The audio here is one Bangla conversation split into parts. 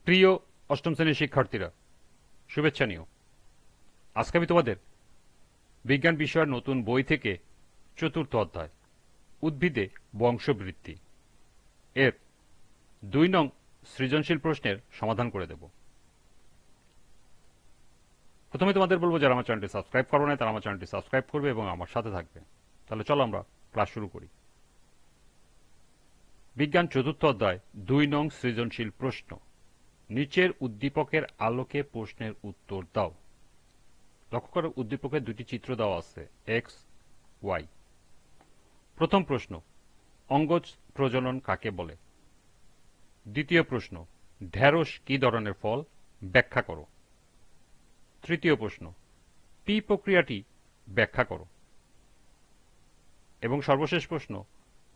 প্রিয় অষ্টম শ্রেণীর শিক্ষার্থীরা, শুভেচ্ছা নিও। আজকে আমি তোমাদের বিজ্ঞান বিষয়ের নতুন বই থেকে চতুর্থ অধ্যায় উদ্ভিদে বংশবৃদ্ধি এর 2 নং সৃজনশীল প্রশ্নের সমাধান করে দেব। প্রথমে তোমাদের বলবো, যারা আমার চ্যানেলটি সাবস্ক্রাইব করবে না তারা আমার চ্যানেলটি সাবস্ক্রাইব করবে এবং আমার সাথে থাকবে। তাহলে চলো আমরা ক্লাস শুরু করি। বিজ্ঞান চতুর্থ অধ্যায় 2 নং সৃজনশীল প্রশ্ন। নিচের উদ্দীপকের আলোকে প্রশ্নের উত্তর দাও। লক্ষ্য করো, উদ্দীপকের দুটি চিত্র দেওয়া আছে, এক্স, ওয়াই। প্রথম প্রশ্ন, অঙ্গজ প্রজনন কাকে বলে? দ্বিতীয় প্রশ্ন, ঢ্যাঁড়স কি ধরনের ফল? ব্যাখ্যা করো। তৃতীয় প্রশ্ন, পি প্রক্রিয়াটি ব্যাখ্যা করো। এবং সর্বশেষ প্রশ্ন,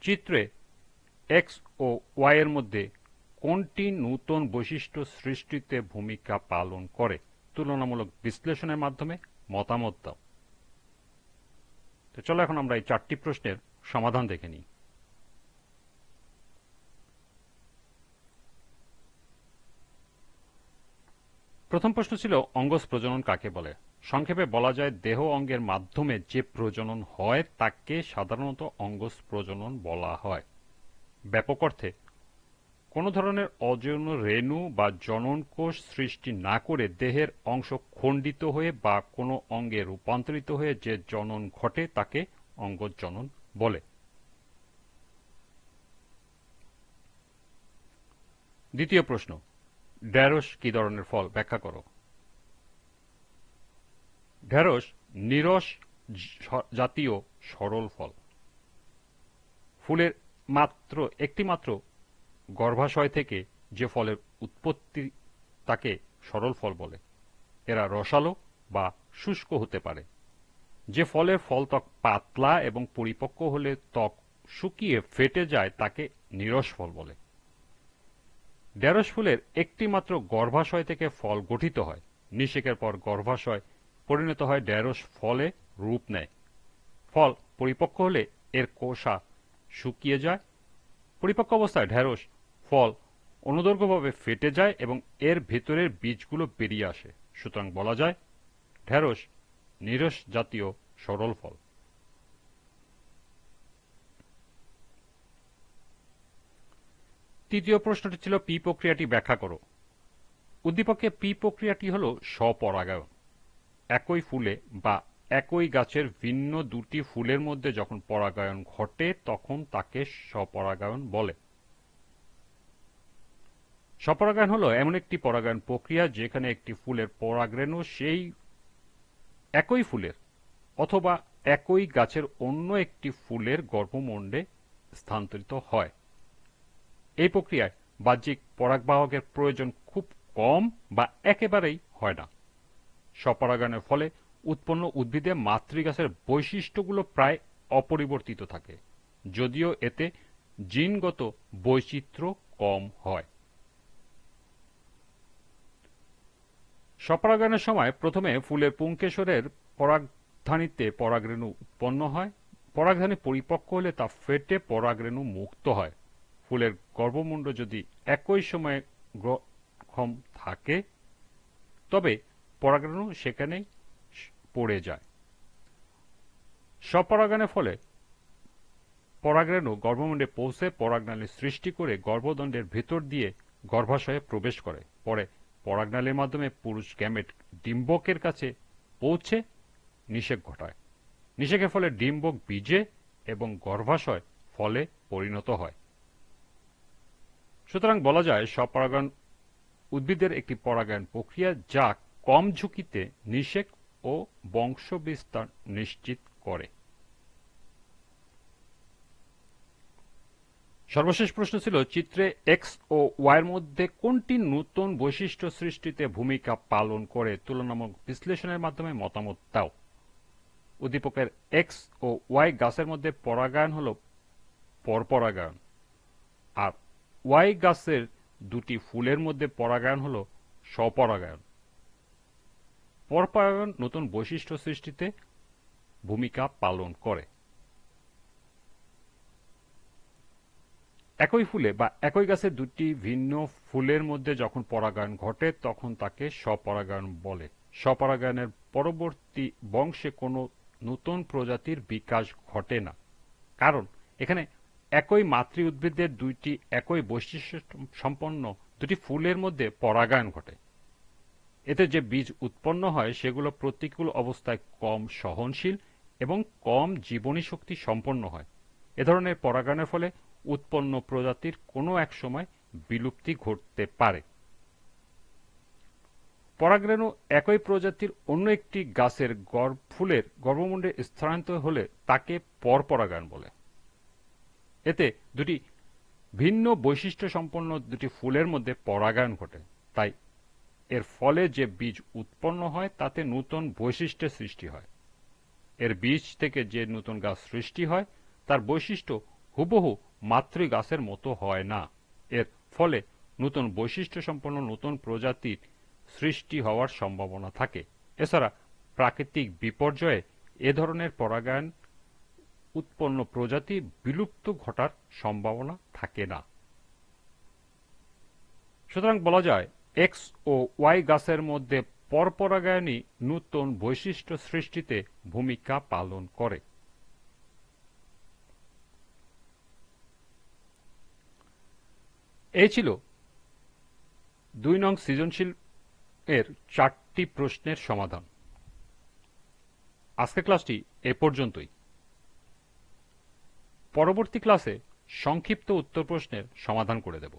চিত্রে এক্স ও ওয়াই এর মধ্যে কোনটি নূতন বৈশিষ্ট্য সৃষ্টিতে ভূমিকা পালন করে? তুলনামূলক বিশ্লেষণের মাধ্যমে মতামত দাও। তো চলো এখন আমরা এই 4টি প্রশ্নের সমাধান দেখে নিই। প্রথম প্রশ্ন ছিল, অঙ্গজ প্রজনন কাকে বলে? সংক্ষেপে বলা যায়, দেহ অঙ্গের মাধ্যমে যে প্রজনন হয় তাকে সাধারণত অঙ্গজ প্রজনন বলা হয়। ব্যাপক অর্থে কোনো ধরনের অযৌন রেণু বা জনন কোষ সৃষ্টি না করে দেহের অংশ খণ্ডিত হয়ে বা কোনো অঙ্গে রূপান্তরিত হয়ে যে জনন ঘটে তাকে অঙ্গজ জনন বলে। দ্বিতীয় প্রশ্ন, ঢ্যাঁড়স কি ধরনের ফল? ব্যাখ্যা করো। ঢ্যাঁড়স নিরস জাতীয় সরল ফল। ফুলের একটিমাত্র গর্ভাশয় থেকে যে ফলের উৎপত্তি তাকে সরল ফল বলে। এরা রসালো বা শুষ্ক হতে পারে। যে ফলের ফলত্বক পাতলা এবং পরিপক্ক হলে ত্বক শুকিয়ে ফেটে যায় তাকে নিরস ফল বলে। ঢ্যাঁড়স ফুলের একটিমাত্র গর্ভাশয় থেকে ফল গঠিত হয়। নিষেকের পর গর্ভাশয় পরিণত হয় ঢ্যাঁড়স ফলে রূপ নেয়। ফল পরিপক্ক হলে এর কোষা শুকিয়ে যায়। পরিপক্ক অবস্থায় ঢ্যাঁড়স ফল অনুদৈর্ঘ্যভাবে ফেটে যায় এবং এর ভেতরের বীজগুলো বেরিয়ে আসে। সুতরাং বলা যায় ঢ্যাঁড়স নিরস জাতীয় সরল ফল। তৃতীয় প্রশ্নটি ছিল, পি প্রক্রিয়াটি ব্যাখ্যা করো। উদ্দীপকে পি প্রক্রিয়াটি হল স্বপরাগায়ন। একই ফুলে বা একই গাছের ভিন্ন দুটি ফুলের মধ্যে যখন পরাগায়ন ঘটে তখন তাকে স্বপরাগায়ন বলে। স্বপরাগায়ন হলো এমন একটি পরাগায়ন প্রক্রিয়া যেখানে একটি ফুলের পরাগরেণু সেই একই ফুলের অথবা একই গাছের অন্য একটি ফুলের গর্ভমণ্ডে স্থানান্তরিত হয়। এই প্রক্রিয়ায় বাহ্যিক পরাগবাহকের প্রয়োজন খুব কম বা একেবারেই হয় না। স্বপরাগায়নের ফলে উৎপন্ন উদ্ভিদে মাতৃগাছের বৈশিষ্ট্যগুলো প্রায় অপরিবর্তিত থাকে, যদিও এতে জিনগত বৈচিত্র্য কম হয়। স্বপরাগায়নের সময় প্রথমে ফুলের পুংকেশরের পরাগধানীতে পরাগরেণু উৎপন্ন হয়। পরাগধানী পরিপক্ক হলে তা ফেটে পরাগরেণু মুক্ত হয়। ফুলের গর্ভমুণ্ড যদি একই সময়ে গ্রহণ থাকে তবে পরাগরেণু সেখানেই পড়ে যায়। স্বপরাগায়নের ফলে পরাগরেণু গর্ভমুণ্ডে পৌঁছে পরাগনালীর সৃষ্টি করে গর্ভদণ্ডের ভেতর দিয়ে গর্ভাশয়ে প্রবেশ করে। পরে পরাগনালীর মাধ্যমে পুরুষ গ্যামেট ডিম্বকের কাছে পৌঁছে নিষেক ঘটায়। নিষেকের ফলে ডিম্বক বীজে এবং গর্ভাশয় ফলে পরিণত হয়। সুতরাং বলা যায় স্বপরাগায়ন উদ্ভিদের একটি পরাগায়ন প্রক্রিয়া যা কম ঝুঁকিতে নিষেক ও বংশবিস্তার নিশ্চিত করে। সর্বশেষ প্রশ্ন ছিল, চিত্রে এক্স ও ওয়াই এর মধ্যে কোনটি নতুন বৈশিষ্ট্য সৃষ্টিতে ভূমিকা পালন করে? তুলনামূলক বিশ্লেষণের মাধ্যমে মতামত দাও। উদ্দীপকের এক্স ও ওয়াই গাছের মধ্যে পরাগায়ন হল পরপরাগায়ন, আর ওয়াই গাছের দুটি ফুলের মধ্যে পরাগায়ন হল স্বপরাগায়ন। পরপরাগায়ন নতুন বৈশিষ্ট্য সৃষ্টিতে ভূমিকা পালন করে। একই ফুলে বা একই গাছে দুটি ভিন্ন ফুলের মধ্যে যখন পরাগায়ন ঘটে তখন তাকে স্বপরাগায়ন বলে। স্বপরাগায়নের পরবর্তী বংশে কোনো নতুন প্রজাতির বিকাশ ঘটে না, কারণ এখানে একই মাতৃ উদ্ভিদের দুইটি একই বৈশিষ্ট্য সম্পন্ন দুটি ফুলের মধ্যে পরাগায়ন ঘটে। এতে যে বীজ উৎপন্ন হয় সেগুলো প্রতিকূল অবস্থায় কম সহনশীল এবং কম জীবনী শক্তি সম্পন্ন হয়। এ ধরনের পরাগায়নের ফলে উৎপন্ন প্রজাতির কোনো এক সময় বিলুপ্তি ঘটতে পারে। পরাগরেণু একই প্রজাতির অন্য একটি গাছের ফুলের গর্ভমুণ্ডে স্থানান্তর হলে তাকে পরপরাগায়ন বলে। এতে দুটি ভিন্ন বৈশিষ্ট্য সম্পন্ন দুটি ফুলের মধ্যে পরাগায়ন ঘটে, তাই এর ফলে যে বীজ উৎপন্ন হয় তাতে নতুন বৈশিষ্ট্যের সৃষ্টি হয়। এর বীজ থেকে যে নতুন গাছ সৃষ্টি হয় তার বৈশিষ্ট্য হুবহু মাতৃ গাছের মতো হয় না। এর ফলে নতুন বৈশিষ্ট্য সম্পন্ন নতুন প্রজাতির সৃষ্টি হওয়ার সম্ভাবনা থাকে। এছাড়া প্রাকৃতিক বিপর্যয়ে এ ধরনের পরাগায়ন উৎপন্ন প্রজাতি বিলুপ্ত ঘটার সম্ভাবনা থাকে না। সুতরাং বলা যায় এক্স ও ওয়াই গাছের মধ্যে পরপরাগায়নই নতুন বৈশিষ্ট্য সৃষ্টিতে ভূমিকা পালন করে। এই ছিল ২ নং সৃজনশীল এর ৪টি প্রশ্নের সমাধান। আজকের ক্লাসটি এ পর্যন্তই। পরবর্তী ক্লাসে সংক্ষিপ্ত উত্তর প্রশ্নের সমাধান করে দেব।